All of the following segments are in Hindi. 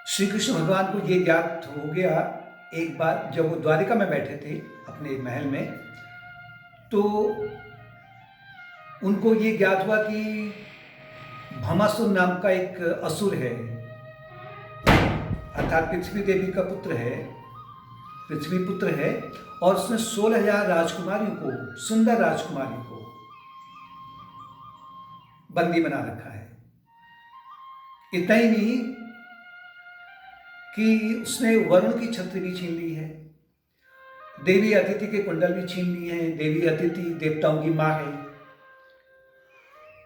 श्री कृष्ण भगवान को ये ज्ञात हो गया एक बार जब वो द्वारिका में बैठे थे अपने महल में, तो उनको ये ज्ञात हुआ कि भमासुर नाम का एक असुर है, अर्थात पृथ्वी देवी का पुत्र है, पृथ्वी पुत्र है, और उसने 16,000 राजकुमारियों को, सुंदर राजकुमारियों को बंदी बना रखा है। इतना ही नहीं कि उसने वरुण की छत्र भी छीन ली है, देवी अदिति के कुंडल भी छीन लिए हैं। देवी अदिति देवताओं की माँ है,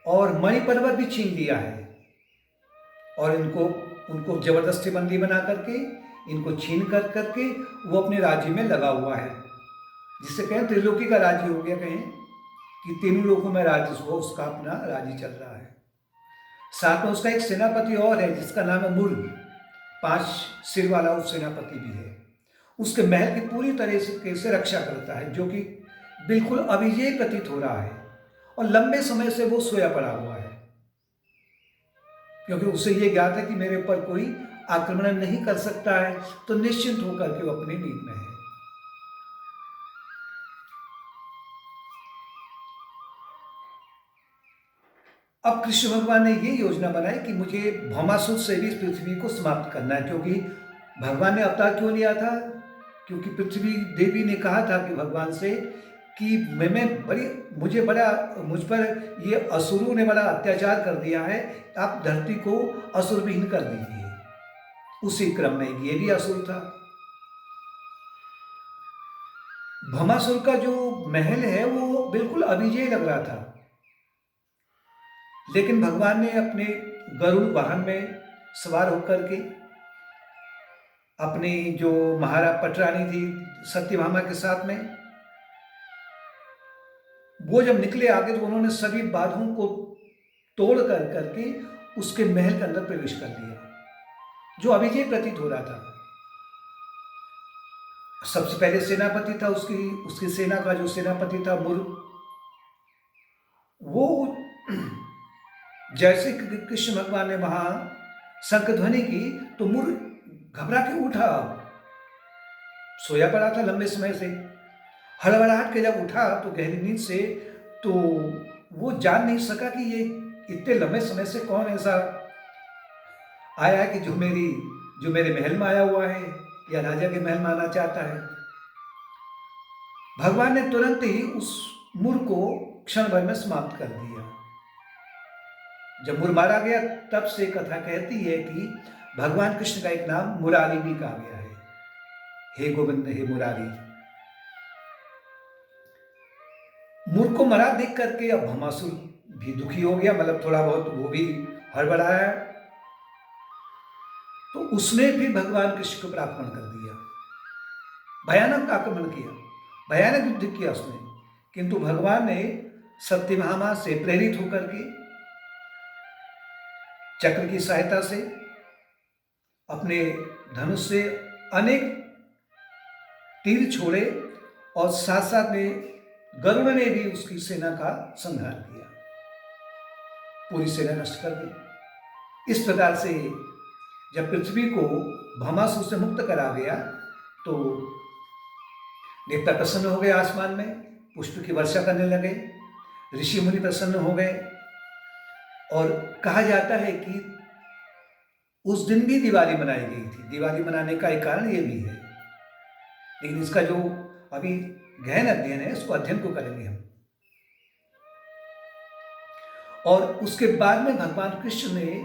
और मणि पर्वत भी छीन लिया है, और उनको जबरदस्ती बंदी बना करके, इनको छीन करके वो अपने राज्य में लगा हुआ है, जिससे कहें त्रिलोकी का राज्य हो गया, कहें कि तीनों लोगों में राज्य हुआ, उसका अपना राज्य चल रहा है। साथ में उसका एक सेनापति और है जिसका नाम है मुर, 5 सिर वाला वो सेनापति भी है। उसके महल की पूरी तरह से रक्षा करता है, जो कि बिल्कुल अविजयी प्रतीत हो रहा है, और लंबे समय से वो सोया पड़ा हुआ है, क्योंकि उसे ये ज्ञात है कि मेरे ऊपर कोई आक्रमण नहीं कर सकता है, तो निश्चिंत होकर के वो अपनी नींद में है। अब कृष्ण भगवान ने ये योजना बनाई कि मुझे भौमासुर से भी इस पृथ्वी को समाप्त करना है, क्योंकि भगवान ने अवतार क्यों लिया था? क्योंकि पृथ्वी देवी ने कहा था कि भगवान से कि मुझ पर ये असुरों ने बड़ा अत्याचार कर दिया है, आप धरती को असुर विहीन कर दीजिए। उसी क्रम में ये भी असुर था। भौमासुर का जो महल है वो बिल्कुल अविजयी लग रहा था, लेकिन भगवान ने अपने गरुड़ वाहन में सवार होकर के अपनी जो पटरानी थी सत्यभामा के साथ में, वो जब निकले आगे तो उन्होंने सभी बाधाओं को तोड़ करके उसके महल के अंदर प्रवेश कर दिया, जो अविजय प्रतीत हो रहा था। सबसे पहले सेनापति था, उसकी सेना का जो सेनापति था मुर, वो जैसे कृष्ण भगवान ने वहां शंख ध्वनि की तो मुर घबरा के उठा, सोया पड़ा था लंबे समय से। हड़बड़ाहट के जब उठा तो गहरी नींद से, तो वो जान नहीं सका कि ये इतने लंबे समय से कौन ऐसा आया है कि जो मेरे महल में आया हुआ है, या राजा के महल में आना चाहता है। भगवान ने तुरंत ही उस मुर को क्षण भर में समाप्त कर दिया। जब मुर मारा गया तब से कथा कहती है कि भगवान कृष्ण का एक नाम मुरारी भी कहा गया है, हे गोविंद हे मुरारी। मुर को मरा देख करके अब भमासुर भी दुखी हो गया, मतलब थोड़ा बहुत वो भी हड़बड़ाया, तो उसने भी भगवान कृष्ण के ऊपर आक्रमण कर दिया, भयानक आक्रमण किया, भयानक युद्ध किया उसने। किंतु भगवान ने सत्यभामा से प्रेरित होकर के चक्र की सहायता से, अपने धनुष से अनेक तीर छोड़े, और साथ साथ में गरुड़ ने भी उसकी सेना का संहार किया, पूरी सेना नष्ट कर दी। इस प्रकार से जब पृथ्वी को भमासुर से मुक्त करा गया तो देवता प्रसन्न हो गए, आसमान में पुष्प की वर्षा करने लगे, ऋषि मुनि प्रसन्न हो गए, और कहा जाता है कि उस दिन भी दिवाली मनाई गई थी। दिवाली मनाने का एक कारण ये भी है, लेकिन इसका जो अभी गहन अध्ययन है उसको अध्ययन को करेंगे हम। और उसके बाद में भगवान कृष्ण ने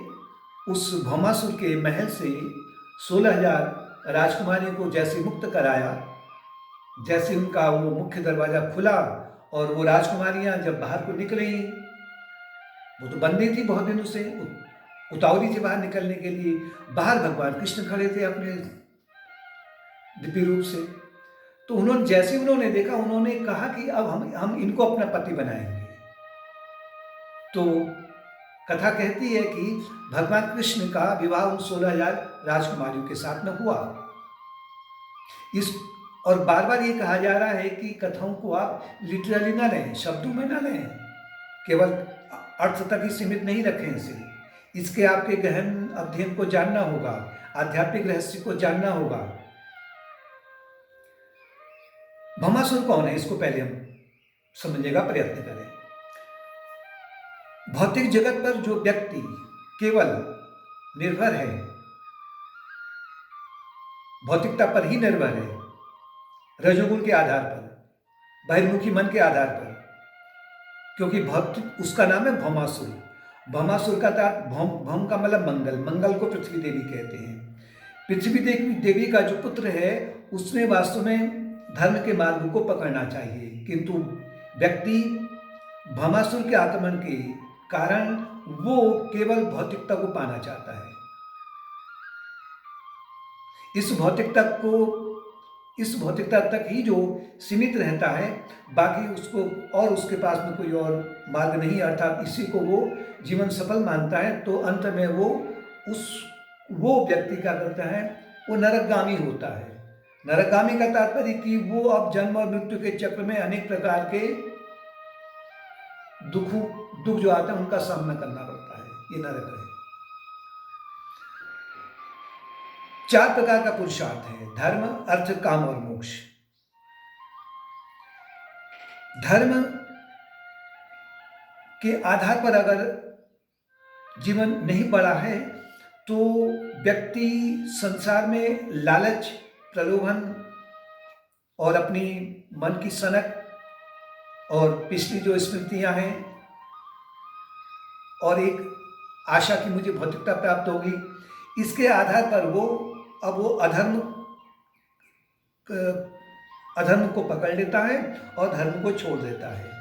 उस भौमासुर के महल से 16,000 राजकुमारियों को जैसे मुक्त कराया, जैसे उनका वो मुख्य दरवाजा खुला और वो राजकुमारियां जब बाहर को निकली, वो तो बंदी थी बहुत दिनों से, उतावली थी बाहर निकलने के लिए। बाहर भगवान कृष्ण खड़े थे अपने दिव्य रूप से, तो उन्होंने देखा, उन्होंने कहा कि अब हम इनको अपना पति बनाएंगे। तो कथा कहती है कि भगवान कृष्ण का विवाह उन 16,000 राजकुमारियों के साथ में हुआ। और बार बार ये कहा जा रहा है कि कथाओं को आप लिटरली ना लें, शब्दों में ना लें, केवल अर्थ तक ही सीमित नहीं रखें इसे, इसके आपके गहन अध्ययन को जानना होगा, आध्यात्मिक रहस्य को जानना होगा। भमासुर कौन है, इसको पहले हम समझने का प्रयत्न करें। भौतिक जगत पर जो व्यक्ति केवल निर्भर है, भौतिकता पर ही निर्भर है, रजोगुण के आधार पर, बहिर्मुखी मन के आधार पर, क्योंकि भौतिक उसका नाम है भौमासुर। भौमासुर का भौम का मतलब मंगल, मंगल को पृथ्वी देवी कहते हैं। पृथ्वी देवी का जो पुत्र है उसने वास्तव में धर्म के मार्ग को पकड़ना चाहिए, किंतु व्यक्ति भौमासुर के आक्रमण के कारण वो केवल भौतिकता को पाना चाहता है। इस भौतिकता तक ही जो सीमित रहता है, बाकी उसको और उसके पास में कोई और मार्ग नहीं, अर्थात इसी को वो जीवन सफल मानता है। तो अंत में वो व्यक्ति क्या करता है, वो नरकगामी होता है। नरकगामी का तात्पर्य कि वो अब जन्म और मृत्यु के चक्र में अनेक प्रकार के दुख जो आते हैं उनका सामना करना पड़ता है। ये नरक है। 4 प्रकार का पुरुषार्थ है, धर्म, अर्थ, काम और मोक्ष। धर्म के आधार पर अगर जीवन नहीं बढ़ा है तो व्यक्ति संसार में लालच, प्रलोभन और अपनी मन की सनक और पिछली जो स्मृतियां हैं और एक आशा की मुझे भौतिकता प्राप्त होगी, इसके आधार पर वो अधर्म को पकड़ लेता है और धर्म को छोड़ देता है।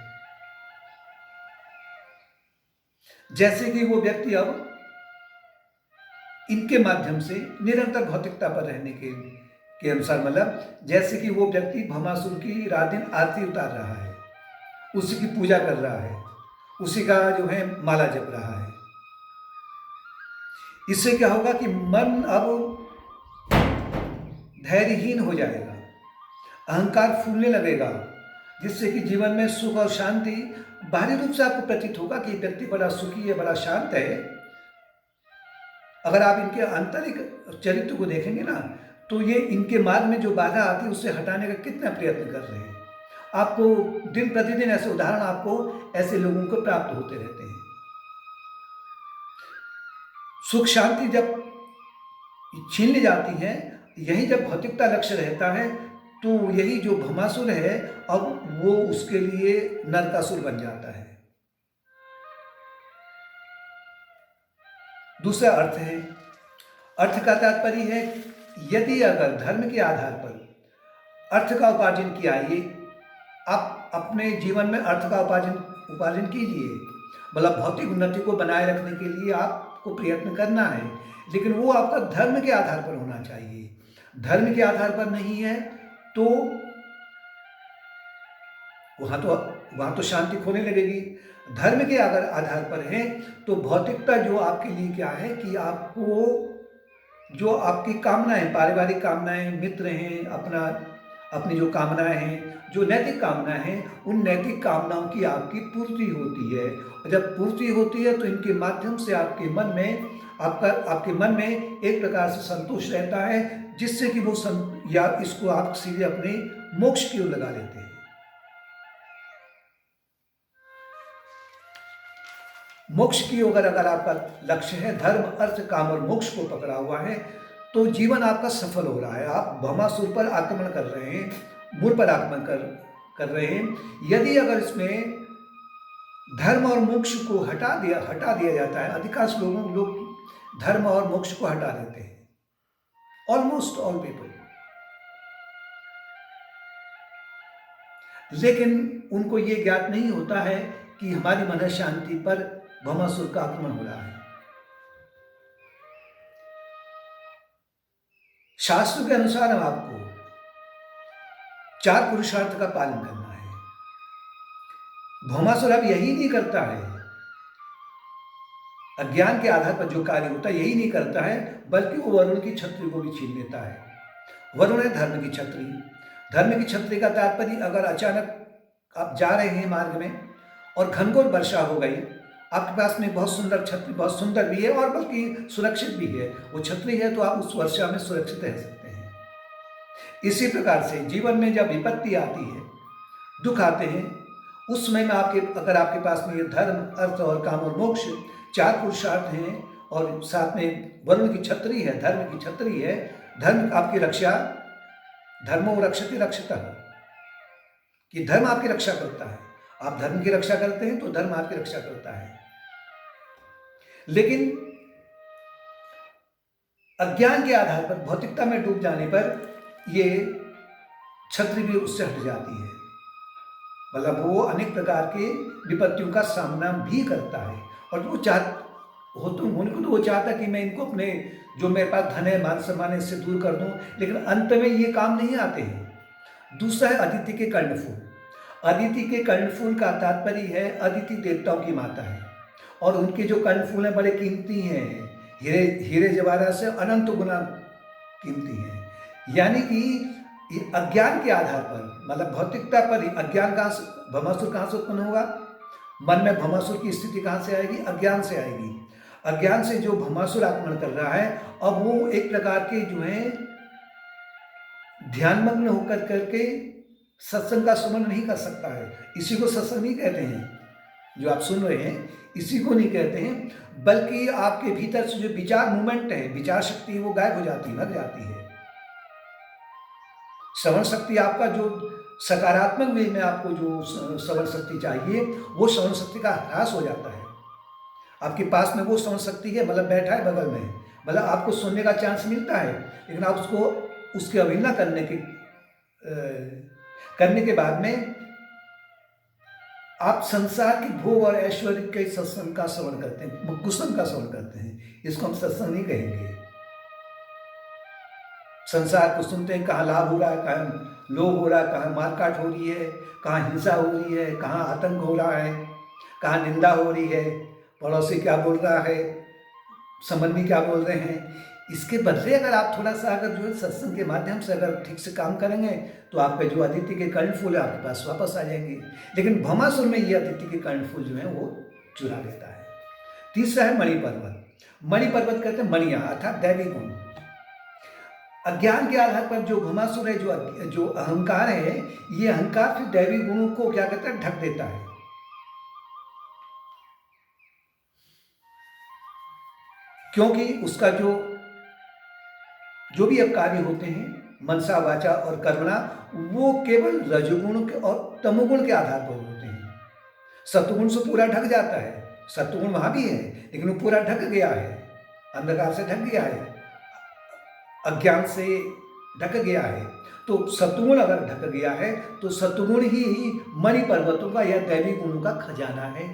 जैसे कि वो व्यक्ति अब इनके माध्यम से निरंतर भौतिकता पर रहने के अनुसार, मतलब जैसे कि वो व्यक्ति भमासुर की रात दिन आरती उतार रहा है, उसी की पूजा कर रहा है, उसी का जो है माला जप रहा है। इससे क्या होगा कि मन अब धैर्यहीन हो जाएगा, अहंकार फूलने लगेगा, जिससे कि जीवन में सुख और शांति बाहरी रूप से आपको प्रतीत होगा कि व्यक्ति बड़ा सुखी है, बड़ा शांत है। अगर आप इनके आंतरिक चरित्र को देखेंगे ना, तो ये इनके मार्ग में जो बाधा आती है उससे हटाने का कितना प्रयत्न कर रहे हैं। आपको दिन प्रतिदिन ऐसे उदाहरण आपको ऐसे लोगों को प्राप्त होते रहते हैं। सुख शांति जब छीन ली जाती है, यही जब भौतिकता लक्ष्य रहता है, तो यही जो भमासुर है अब वो उसके लिए नरकासुर बन जाता है। दूसरा अर्थ है, अर्थ का तात्पर्य है यदि अगर धर्म के आधार पर अर्थ का उपार्जन किया, ये आप अपने जीवन में अर्थ का उपार्जन कीजिए, मतलब भौतिक उन्नति को बनाए रखने के लिए आपको प्रयत्न करना है, लेकिन वो आपका धर्म के आधार पर होना चाहिए। धर्म के आधार पर नहीं है तो वहां तो शांति खोने लगेगी। धर्म के अगर आधार पर है तो भौतिकता जो आपके लिए क्या है कि आपको जो आपकी कामनाएं, पारिवारिक कामनाएं, मित्र हैं, अपनी जो कामनाएं हैं, जो नैतिक कामनाएं हैं, उन नैतिक कामनाओं की आपकी पूर्ति होती है। और जब पूर्ति होती है तो इनके माध्यम से आपके मन में एक प्रकार से संतोष रहता है, जिससे कि या इसको आप सीधे अपने मोक्ष की ओर लगा लेते हैं। मोक्ष की ओर अगर आपका लक्ष्य है, धर्म, अर्थ, काम और मोक्ष को पकड़ा हुआ है, तो जीवन आपका सफल हो रहा है। आप भौमासुर पर आक्रमण कर रहे हैं, मूल पर आक्रमण कर रहे हैं। यदि अगर इसमें धर्म और मोक्ष को हटा दिया जाता है, अधिकांश लोग धर्म और मोक्ष को हटा देते हैं, ऑलमोस्ट ऑल पीपल, लेकिन उनको ये ज्ञात नहीं होता है कि हमारी मन शांति पर भौमासुर का आक्रमण हो रहा है। शास्त्र के अनुसार हम आपको 4 पुरुषार्थ का पालन करना है। भौमासुर अब यही नहीं करता है, अज्ञान के आधार पर जो कार्य होता है यही नहीं करता है, बल्कि वो वरुण की छत्री को भी छीन लेता है। वरुण है धर्म की छत्री। धर्म की छत्री का तात्पर्य, अगर अचानक आप जा रहे हैं मार्ग में और घनघोर वर्षा हो गई, आपके पास में बहुत सुंदर छतरी, बहुत सुंदर भी है और बल्कि सुरक्षित भी है, वो छतरी है तो आप उस वर्षा में सुरक्षित रह सकते हैं। इसी प्रकार से जीवन में जब विपत्ति आती है, दुख आते हैं, उस समय में अगर आपके पास में ये धर्म, अर्थ और काम और मोक्ष चार पुरुषार्थ हैं और साथ में वरुण की छतरी है, धर्म की छतरी है, धर्म आपकी रक्षा, धर्मो रक्षति रक्षतः, कि धर्म आपकी रक्षा करता है। आप धर्म की रक्षा करते हैं तो धर्म आपकी रक्षा करता है। लेकिन अज्ञान के आधार पर, भौतिकता में डूब जाने पर ये छतरी भी उससे हट जाती है, मतलब वो अनेक प्रकार के विपत्तियों का सामना भी करता है। और वो होने को तो वो चाहता कि मैं इनको अपने जो मेरे पास धन है, मान सम्मान है, इससे दूर कर दूं, लेकिन अंत में ये काम नहीं आते हैं। दूसरा है अदिति के कर्णफूल। अदिति के कर्णफूल का तात्पर्य है अदिति देवताओं की माता है और उनके जो कर्णफूल हैं बड़े कीमती हैं, हीरे जवाहरात से अनंत गुना कीमती हैं। यानी कि ये अज्ञान के आधार पर, मतलब भौतिकता पर ही अज्ञान भमासुर कहाँ से उत्पन्न होगा? मन में भमासुर की स्थिति कहाँ से आएगी? अज्ञान से आएगी। अज्ञान से जो भमासुर आक्रमण कर रहा है, अब वो एक प्रकार के जो है ध्यानमग्न होकर करके सत्संग का सुमन नहीं कर सकता है। इसी को सत्संग नहीं कहते हैं, जो आप सुन रहे हैं इसी को नहीं कहते हैं, बल्कि आपके भीतर से जो विचार मूवमेंट है, विचार शक्ति, वो गायब हो जाती है, भग जाती है। श्रवण शक्ति आपका जो सकारात्मक वे में आपको जो श्रवण शक्ति चाहिए, वो श्रवण शक्ति का ह्रास हो जाता है। आपके पास में वो श्रवण शक्ति है, मतलब बैठा है बगल में, मतलब आपको सुनने का चांस मिलता है, लेकिन आप उसकी अवहेलना करने के बाद में आप संसार की भोग और ऐश्वर्य के सत्संग का श्रवण करते हैं, कुसंग का श्रवण करते हैं। इसको हम सत्संग नहीं कहेंगे। संसार को सुनते हैं, कहाँ लाभ हो रहा है, कहाँ लोभ हो रहा है, कहाँ मारकाट हो रही है, कहाँ हिंसा हो रही है, कहाँ आतंक हो रहा है, कहाँ निंदा हो रही है, पड़ोसी क्या बोल रहा है, संबंधी क्या बोल रहे हैं। इसके बदले अगर आप थोड़ा सा अगर जो है सत्संग के माध्यम से अगर ठीक से काम करेंगे तो आपके जो अदिति के कर्णफूल है आपके पास वापस आ जाएंगे। लेकिन भमासुर में ये अदिति के कर्णफूल जो है वो चुरा लेता है। तीसरा है मणि पर्वत। मणि पर्वत कहते हैं मणिया, अर्थात दैवी गुण। अज्ञान के आधार पर जो भमासुर है, जो अहंकार है, ये अहंकार फिर दैवी गुणों को क्या कहता है, ढक देता है। क्योंकि उसका जो भी अब कार्य होते हैं मनसा, वाचा और कर्मणा, वो केवल रजोगुण और तमोगुण के आधार पर होते हैं। सत्वगुण से पूरा ढक जाता है, सत्वगुण वहां भी है लेकिन वो पूरा ढक गया है, अंधकार से ढक गया है, अज्ञान से ढक गया है। तो सत्वगुण अगर ढक गया है तो सत्वगुण ही मणि पर्वतों का या दैवी गुणों का खजाना है।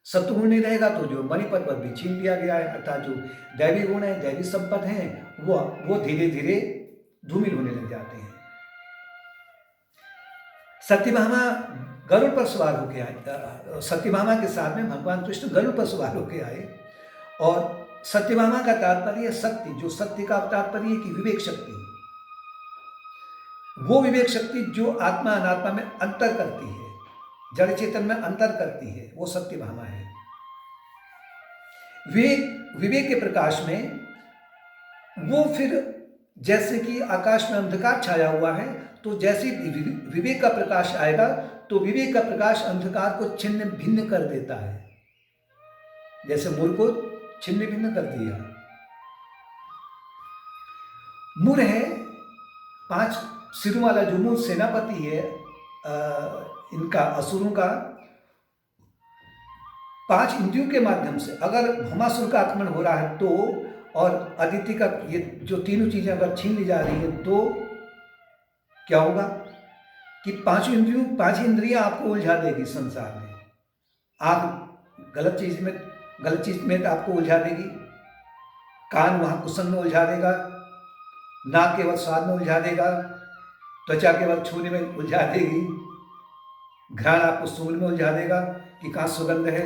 सत्वगुण नहीं रहेगा तो जो मणि पर्वत भी छीन लिया गया है, अर्थात जो दैवी गुण है, दैवी संपद हैं, वो धीरे धीरे धूमिल होने लग जाते हैं। सत्यभामा गरुड़ पर सवार होके आए, सत्यभामा के साथ में भगवान कृष्ण गरुड़ पर सवार होके आए। और सत्यभामा का तात्पर्य शक्ति, जो सत्य का तात्पर्य है कि विवेक शक्ति, वो विवेक शक्ति जो आत्मा अनात्मा में अंतर करती है, जड़ चेतन में अंतर करती है, वो सत्यभामा है। विवेक के प्रकाश में वो फिर जैसे कि आकाश में अंधकार छाया हुआ है, तो जैसे विवेक का प्रकाश आएगा तो विवेक का प्रकाश अंधकार को छिन्न भिन्न कर देता है, जैसे मुर को छिन्न भिन्न कर दिया। मुर है 5 सिरों वाला जो मुर सेनापति है इनका, असुरों का, 5 इंद्रियों के माध्यम से अगर भमासुर का आक्रमण हो रहा है तो, और अदिति का ये जो तीनों चीजें अगर छीन ली जा रही है तो क्या होगा कि 5 इंद्रियां आपको उलझा देगी संसार में। आप गलत चीज में तो आपको उलझा देगी, कान वहां कुसंग में उलझा देगा, नाक केवल स्वाद में उलझा देगा, त्वचा केवल छूने में उलझा देगी, घ्राण आपको सूंघ में उलझा देगा कि कहाँ सुगंध है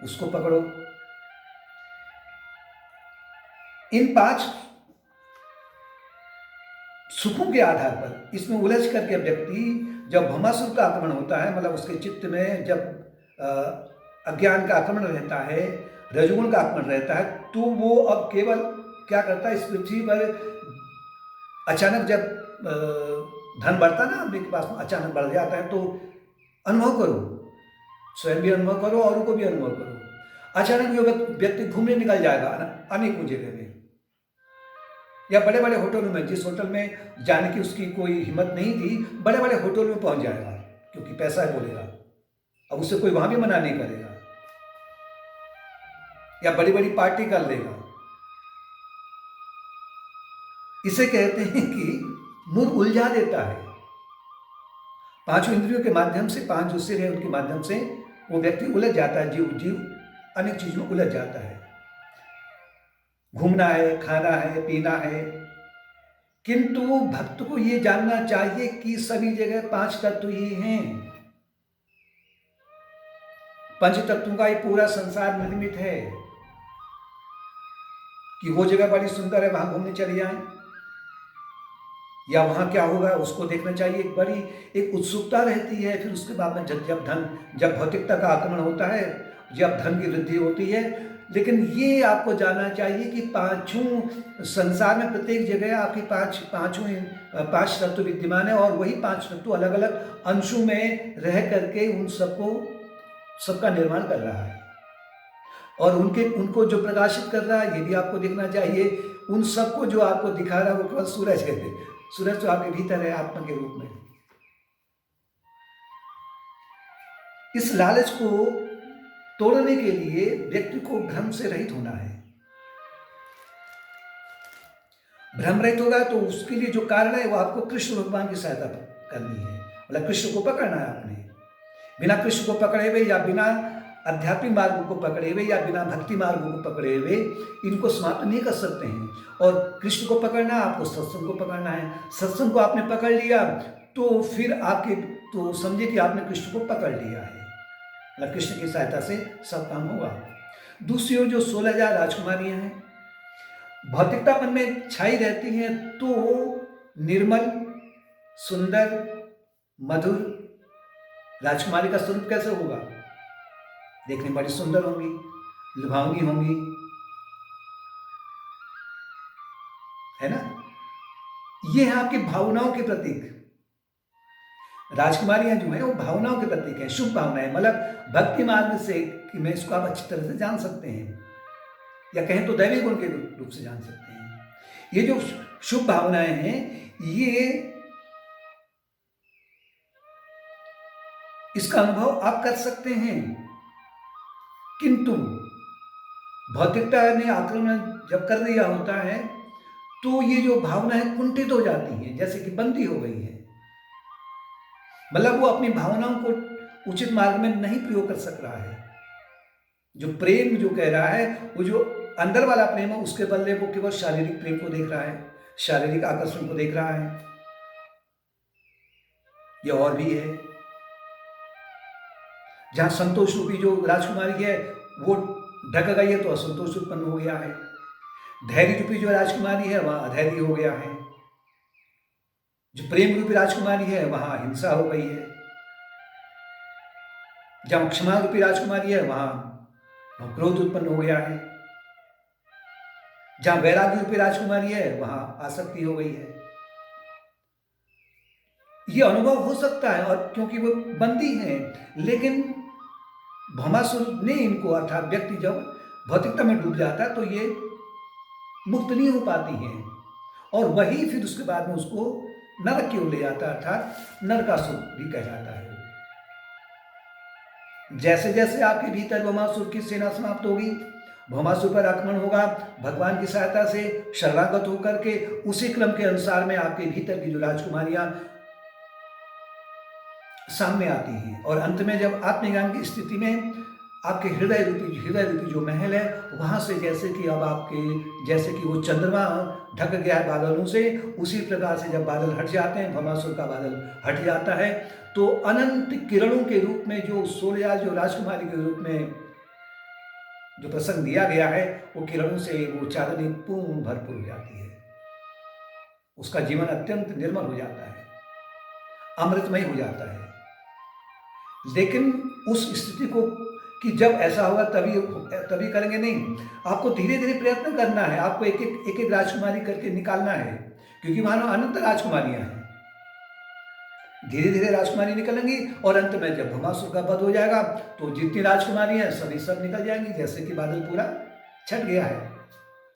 उसको पकड़ो। इन 5 सुखों के आधार पर इसमें उलझ करके व्यक्ति, जब भमासुर का आक्रमण होता है, मतलब उसके चित्त में जब अज्ञान का आक्रमण रहता है, रजोगुण का आक्रमण रहता है, तो वो अब केवल क्या करता है, इस पृथ्वी पर अचानक जब धन बढ़ता ना आदमी के पास में अचानक बढ़ जाता है, तो अनुभव करो, स्वयं भी अनुभव करो, औरों को भी अनुभव करो। अचानक जो व्यक्ति घूमने निकल जाएगा अनेकों जगह में, या बड़े बड़े होटलों में, जिस होटल में जाने की उसकी कोई हिम्मत नहीं थी, बड़े बड़े होटल में पहुंच जाएगा, क्योंकि पैसा है बोलेगा, अब उससे कोई वहां भी मना नहीं करेगा, या बड़ी बड़ी पार्टी कर लेगा। इसे कहते हैं कि मूड उलझा देता है। पांचों इंद्रियों के माध्यम से, पांच जो सिर है उनके माध्यम से वो व्यक्ति उलझ जाता है, जीव अनेक चीजों में उलझ जाता है। घूमना है, खाना है, पीना है, किंतु भक्त को ये जानना चाहिए कि सभी जगह पांच तत्व ही हैं। पंच तत्वों का ये पूरा संसार निर्मित है, कि वो जगह बड़ी सुंदर है, वहां घूमने चले जाएं, या वहां क्या होगा उसको देखना चाहिए। एक उत्सुकता रहती है। फिर उसके बाद में जब भौतिकता का आक्रमण होता है, जब धन की वृद्धि होती है। लेकिन ये आपको जानना चाहिए कि पांचों संसार में प्रत्येक जगह आपकी पांच तत्व विद्यमान है, और वही पांच तत्व अलग अलग अंशों में रह करके सबका निर्माण कर रहा है, और उनको जो प्रकाशित कर रहा है ये भी आपको देखना चाहिए। उन सबको जो आपको दिखा रहा है वो केवल सूरज है। सूरज तो आपके भीतर है आत्मा के रूप में। इस लालच को तोड़ने के लिए व्यक्ति को भ्रम से रहित होना है। भ्रम रहित होगा तो उसके लिए जो कारण है वो आपको कृष्ण भगवान की सहायता करनी है, मतलब कृष्ण को पकड़ना है आपने। बिना कृष्ण को पकड़े हुए, या बिना आध्यात्मिक मार्ग को पकड़े हुए, या बिना भक्ति मार्ग को पकड़े हुए इनको समाप्त नहीं कर सकते हैं। और कृष्ण को पकड़ना, आपको सत्संग को पकड़ना है। सत्संग को आपने पकड़ लिया तो फिर तो समझे कि आपने कृष्ण को पकड़ लिया है, मतलब कृष्ण की सहायता से सब काम होगा। दूसरी ओर जो 16,000 राजकुमारियां हैं, भौतिकता मन में छाई रहती हैं, तो निर्मल, सुंदर, मधुर राजकुमारी का स्वरूप कैसे होगा? देखने बड़ी सुंदर होंगी, लुभावनी होंगी, है ना। ये है आपकी भावनाओं के प्रतीक। राजकुमारियां जो है वो भावनाओं के प्रतीक है, शुभ भावनाएं, मतलब भक्ति मार्ग से कि मैं इसको आप अच्छी तरह से जान सकते हैं, या कहें तो दैवी गुण के रूप से जान सकते हैं। ये जो शुभ भावनाएं हैं, ये इसका अनुभव आप कर सकते हैं। किंतु भौतिकता ने आक्रमण जब कर दिया होता है तो ये जो भावनाएं कुंठित हो जाती हैं, जैसे कि बंदी हो गई है, मतलब वो अपनी भावनाओं को उचित मार्ग में नहीं प्रयोग कर सक रहा है। जो प्रेम जो कह रहा है, वो जो अंदर वाला प्रेम है, उसके बदले वो केवल शारीरिक प्रेम को देख रहा है, शारीरिक आकर्षण को देख रहा है। ये और भी है, जहां संतोष रूपी जो राजकुमारी है वो ढक गई है तो असंतोष उत्पन्न हो गया है। धैर्य रूपी जो राजकुमारी है वहां अधैर्य हो गया है। जो प्रेम रूपी राजकुमारी है वहां हिंसा हो गई है। जहां क्षमा रूपी राजकुमारी है वहां क्रोध उत्पन्न हो गया है। जहां वैराग्य रूपी राजकुमारी है वहां आसक्ति हो गई है। ये अनुभव हो सकता है, और क्योंकि वो बंदी है, लेकिन भौमासुर ने इनको, अर्थात व्यक्ति जब भौतिकता में डूब जाता है तो ये मुक्त नहीं हो पाती हैं, और वही फिर उसके बाद में उसको नरक की ओर ले जाता है, अर्थात नरकासुर भी कहलाता है। जैसे जैसे आपके भीतर भौमासुर की सेना समाप्त होगी, भौमासुर पर आक्रमण होगा, भगवान की सहायता से शरणागत होकर के उसी क्रम के अनुसार में आपके भीतर की जो राजकुमारियां सामने आती हैं, और अंत में जब आत्मज्ञान की स्थिति में आपके हृदय रूपी जो महल है वहां से, जैसे कि वो चंद्रमा ढक गया है बादलों से, उसी प्रकार से जब बादल हट जाते हैं, भौमासुर का बादल हट जाता है, तो अनंत किरणों के रूप में जो 16,000 जो राजकुमारी के रूप में जो प्रसंग दिया गया है, वो किरणों से वो चांदनी पूर्ण भरपूर हो जाती है। उसका जीवन अत्यंत निर्मल हो जाता है, अमृतमय हो जाता है। लेकिन उस स्थिति को कि जब ऐसा होगा तभी तभी करेंगे, नहीं। आपको धीरे धीरे प्रयत्न करना है, आपको एक एक राजकुमारी करके निकालना है, क्योंकि मानो अनंत राजकुमारियां हैं। धीरे धीरे राजकुमारी निकलेंगी और अंत में जब भस्मासुर का वध हो जाएगा तो जितनी राजकुमारी हैं सभी सब निकल जाएंगी, जैसे कि बादल पूरा छट गया है।